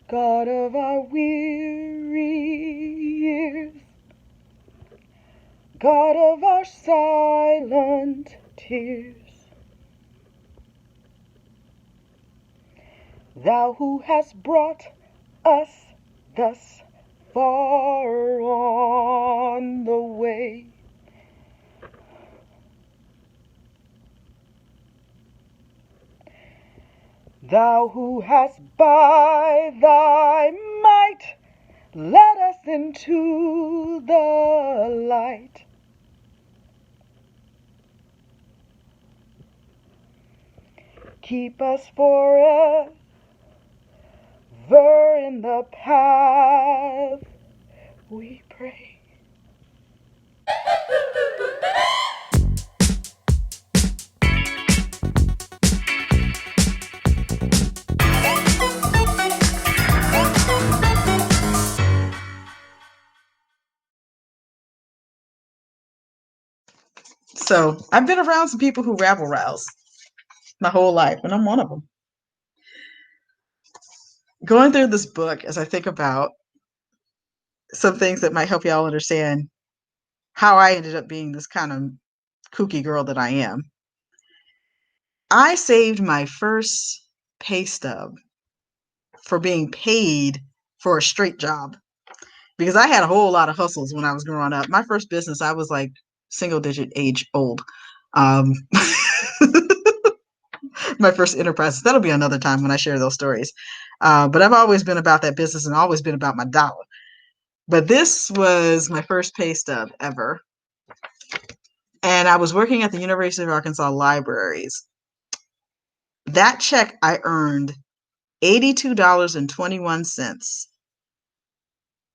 God of our weary years, God of our silent tears, Thou who hast brought us thus far on the way, Thou who hast by thy might led us into the light, keep us forever in the path, we pray. So I've been around some people who rabble rouse my whole life, and I'm one of them. Going through this book as I think about some things that might help y'all understand how I ended up being this kind of kooky girl that I am. I saved my first pay stub for being paid for a straight job because I had a whole lot of hustles when I was growing up. My first business, I was like single digit age old. My first enterprise. That'll be another time when I share those stories. But I've always been about that business and always been about my dollar. But this was my first pay stub ever. And I was working at the University of Arkansas libraries. That check I earned $82.21,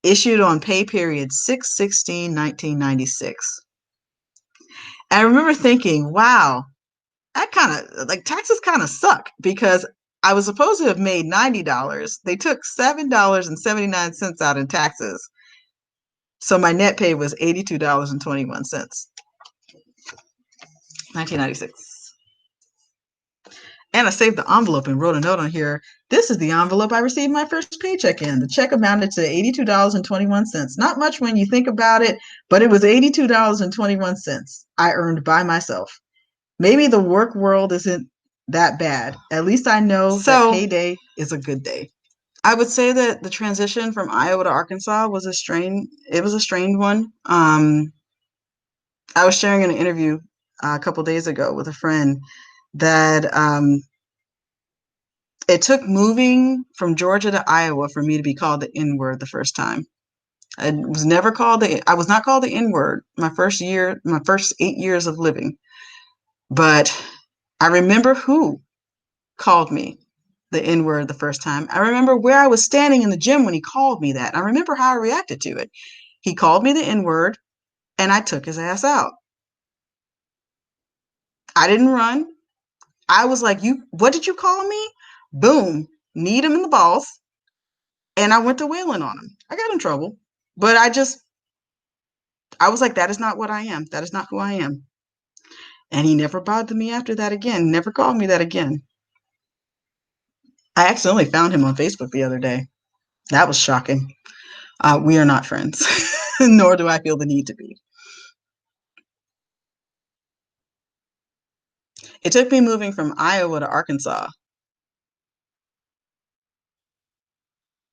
issued on pay period 6/16/1996. I remember thinking, wow, that kind of like taxes kind of suck because I was supposed to have made $90. They took $7.79 out in taxes. So my net pay was $82.21. 1996. And I saved the envelope and wrote a note on here. This is the envelope I received my first paycheck in. The check amounted to $82.21. Not much when you think about it, but it was $82.21 I earned by myself. Maybe the work world isn't that bad. At least I know that payday is a good day. I would say that the transition from Iowa to Arkansas was a strange one. I was sharing an interview a couple days ago with a friend that it took moving from Georgia to Iowa for me to be called the N-word the first time. I was not called the N-word my first 8 years of living. But I remember who called me the N-word the first time. I remember where I was standing in the gym when he called me that. I remember how I reacted to it. He called me the N-word and I took his ass out. I didn't run. I was like, what did you call me? Boom, kneed him in the balls. And I went to wailing on him. I got in trouble, but I was like, that is not what I am. That is not who I am. And he never bothered me after that again. Never called me that again. I accidentally found him on Facebook the other day. That was shocking. We are not friends, nor do I feel the need to be. It took me moving from Iowa to Arkansas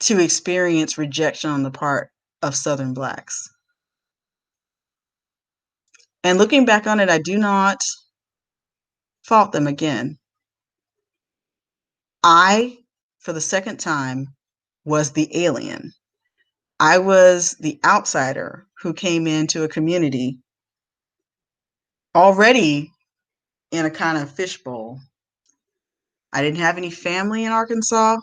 to experience rejection on the part of Southern Blacks. And looking back on it, I do not fault them again. I, for the second time, was the alien. I was the outsider who came into a community already in a kind of fishbowl. I didn't have any family in Arkansas.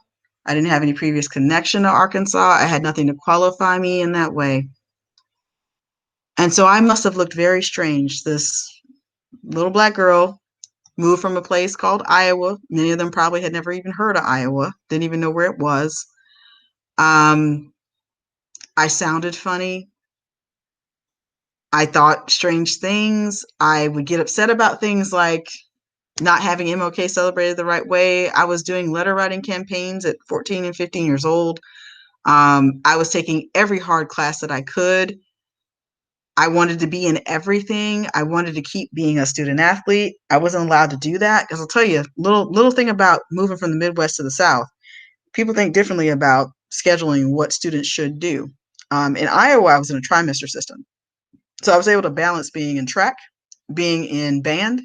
I didn't have any previous connection to Arkansas. I had nothing to qualify me in that way. And so I must have looked very strange. This little Black girl moved from a place called Iowa. Many of them probably had never even heard of Iowa, didn't even know where it was. I sounded funny. I thought strange things. I would get upset about things like not having MLK celebrated the right way. I was doing letter writing campaigns at 14 and 15 years old. I was taking every hard class that I could. I wanted to be in everything. I wanted to keep being a student athlete. I wasn't allowed to do that because I'll tell you, little thing about moving from the Midwest to the South. People think differently about scheduling what students should do. In Iowa, I was in a trimester system. So I was able to balance being in track, being in band,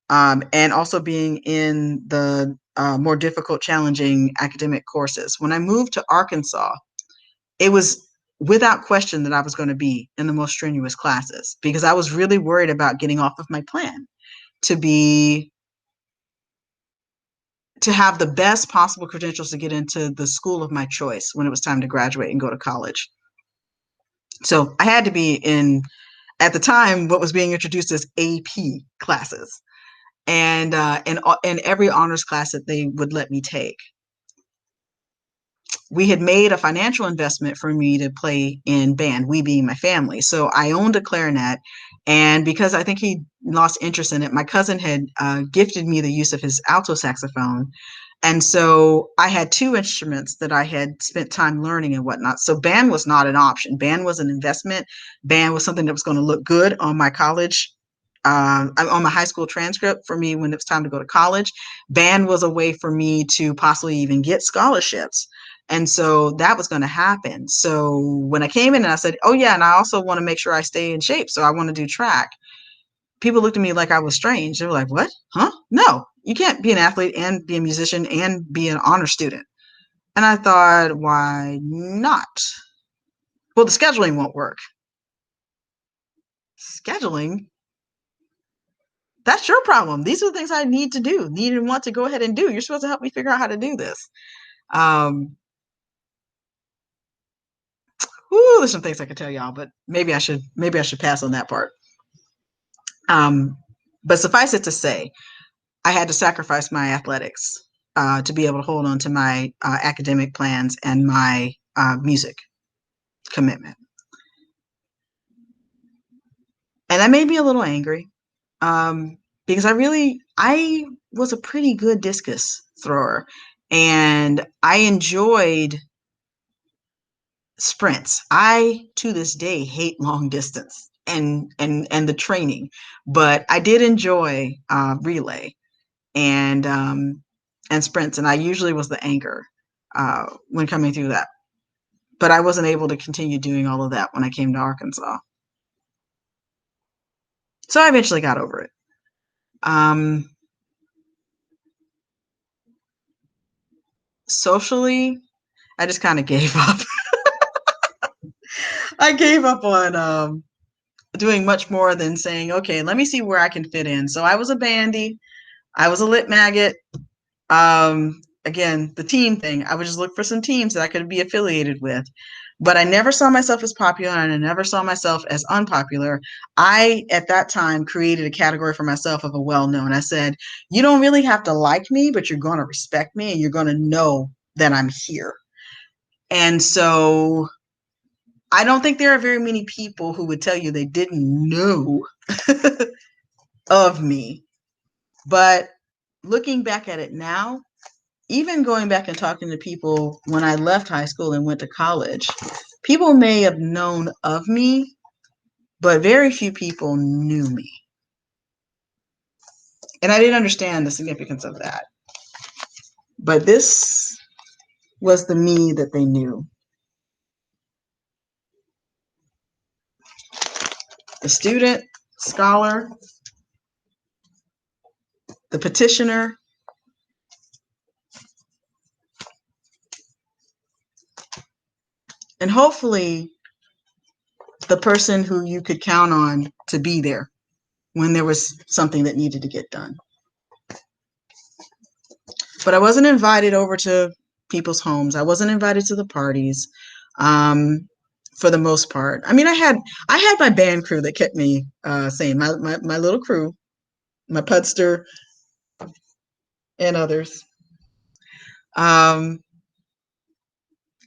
and also being in the more difficult, challenging academic courses. When I moved to Arkansas, it was without question that I was going to be in the most strenuous classes because I was really worried about getting off of my plan to have the best possible credentials to get into the school of my choice when it was time to graduate and go to college. So I had to be in, at the time, what was being introduced as AP classes, and every honors class that they would let me take. We had made a financial investment for me to play in band, we being my family. So I owned a clarinet, and because I think he lost interest in it, my cousin had gifted me the use of his alto saxophone. And so I had two instruments that I had spent time learning and whatnot. So band was not an option. Band was an investment. Band was something that was going to look good on my college, on my high school transcript for me when it was time to go to college. Band was a way for me to possibly even get scholarships. And so that was going to happen. So when I came in and I said, oh yeah, and I also want to make sure I stay in shape. So I want to do track. People looked at me like I was strange. They were like, what? Huh? No, you can't be an athlete and be a musician and be an honor student. And I thought, why not? Well, the scheduling won't work. Scheduling? That's your problem. These are the things I need to do, need and want to go ahead and do. You're supposed to help me figure out how to do this. There's some things I could tell y'all, but maybe I should pass on that part. But suffice it to say, I had to sacrifice my athletics to be able to hold on to my academic plans and my music commitment. And that made me a little angry because I was a pretty good discus thrower, and I enjoyed sprints. I, to this day, hate long distance and the training, but I did enjoy relay and sprints, and I usually was the anchor when coming through that. But I wasn't able to continue doing all of that when I came to Arkansas. So I eventually got over it. Socially, I just kind of gave up. I gave up on doing much more than saying, okay, let me see where I can fit in. So I was a bandy. I was a lit maggot. Again, the team thing, I would just look for some teams that I could be affiliated with. But I never saw myself as popular, and I never saw myself as unpopular. I, at that time, created a category for myself of a well-known. I said, you don't really have to like me, but you're going to respect me, and you're going to know that I'm here. And so I don't think there are very many people who would tell you they didn't know of me. But looking back at it now, even going back and talking to people when I left high school and went to college, people may have known of me, but very few people knew me. And I didn't understand the significance of that. But this was the me that they knew. The student, scholar, the petitioner, and hopefully the person who you could count on to be there when there was something that needed to get done. But I wasn't invited over to people's homes. I wasn't invited to the parties, for the most part. I mean, I had my band crew that kept me sane. My little crew, my pudster, and others.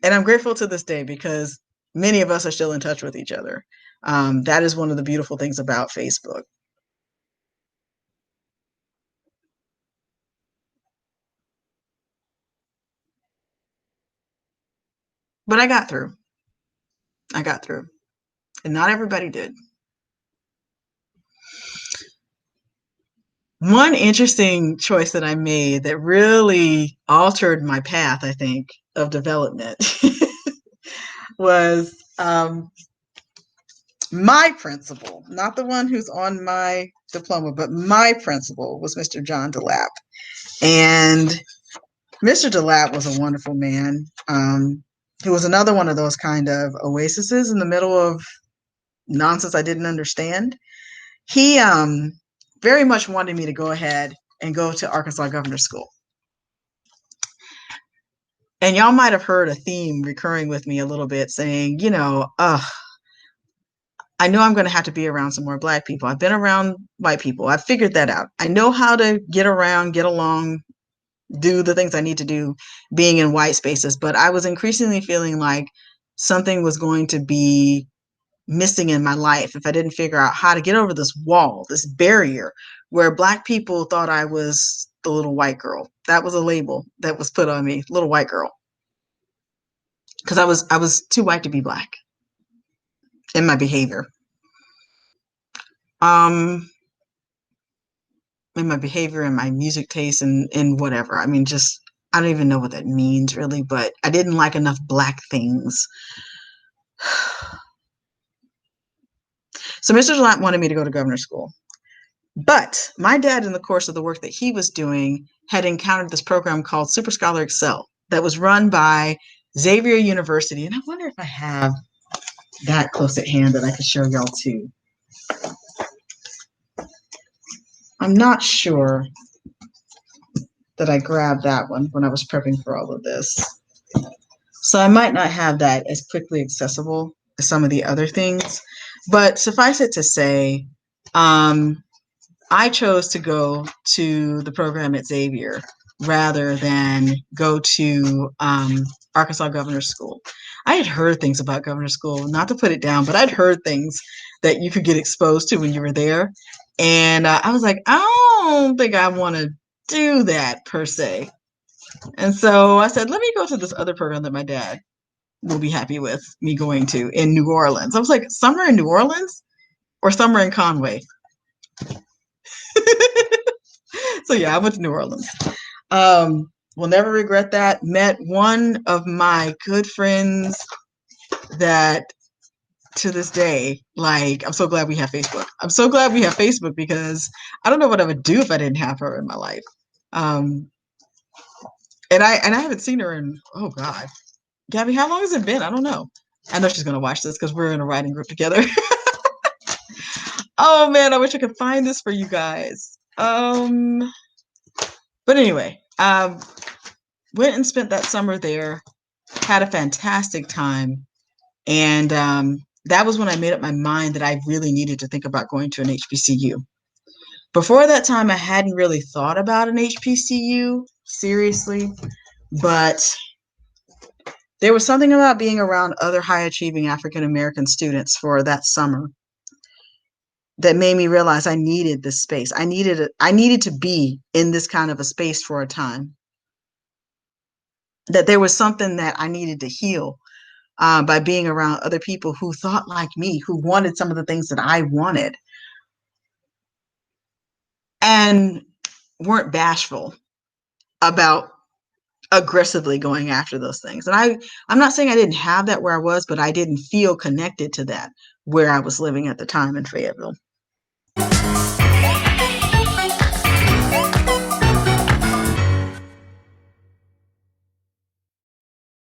And I'm grateful to this day because many of us are still in touch with each other. That is one of the beautiful things about Facebook. But I got through. I got through. And not everybody did. One interesting choice that I made that really altered my path, I think, of development was my principal, not the one who's on my diploma, but my principal was Mr. John DeLapp. And Mr. DeLapp was a wonderful man. He was another one of those kind of oases in the middle of nonsense I didn't understand. He very much wanted me to go ahead and go to Arkansas Governor's School. And y'all might have heard a theme recurring with me a little bit saying, you know, I know I'm going to have to be around some more Black people. I've been around white people. I've figured that out. I know how to get around, get along, do the things I need to do being in white spaces. But I was increasingly feeling like something was going to be missing in my life if I didn't figure out how to get over this wall, this barrier where Black people thought I was the little white girl. That was a label that was put on me, little white girl. Because I was too white to be Black in my behavior. In my behavior and my music taste and whatever. I mean, just, I don't even know what that means really, but I didn't like enough Black things. So Mr. DeLapp wanted me to go to governor's school. But my dad, in the course of the work that he was doing, had encountered this program called Super Scholar Excel that was run by Xavier University. And I wonder if I have that close at hand that I could show y'all too. I'm not sure that I grabbed that one when I was prepping for all of this. So I might not have that as quickly accessible as some of the other things. But suffice it to say, I chose to go to the program at Xavier rather than go to Arkansas Governor's School. I had heard things about Governor's School, not to put it down, but I'd heard things that you could get exposed to when you were there. And I was like, I don't think I want to do that per se. And so I said, let me go to this other program that my dad will be happy with me going to in New Orleans. I was like, summer in New Orleans or summer in Conway? So yeah, I went to New Orleans. Will never regret that. Met one of my good friends that to this day, like, I'm so glad we have Facebook. I'm so glad we have Facebook because I don't know what I would do if I didn't have her in my life. And I haven't seen her in, oh God, Gabby, how long has it been? I don't know. I know she's gonna watch this because we're in a writing group together. Oh man, I wish I could find this for you guys. But anyway, went and spent that summer there, had a fantastic time. And that was when I made up my mind that I really needed to think about going to an HBCU. Before that time, I hadn't really thought about an HBCU seriously, but there was something about being around other high-achieving African-American students for that summer that made me realize I needed this space. I needed to be in this kind of a space for a time. That there was something that I needed to heal by being around other people who thought like me, who wanted some of the things that I wanted, and weren't bashful about aggressively going after those things. And I'm not saying I didn't have that where I was, but I didn't feel connected to that where I was living at the time in Fayetteville.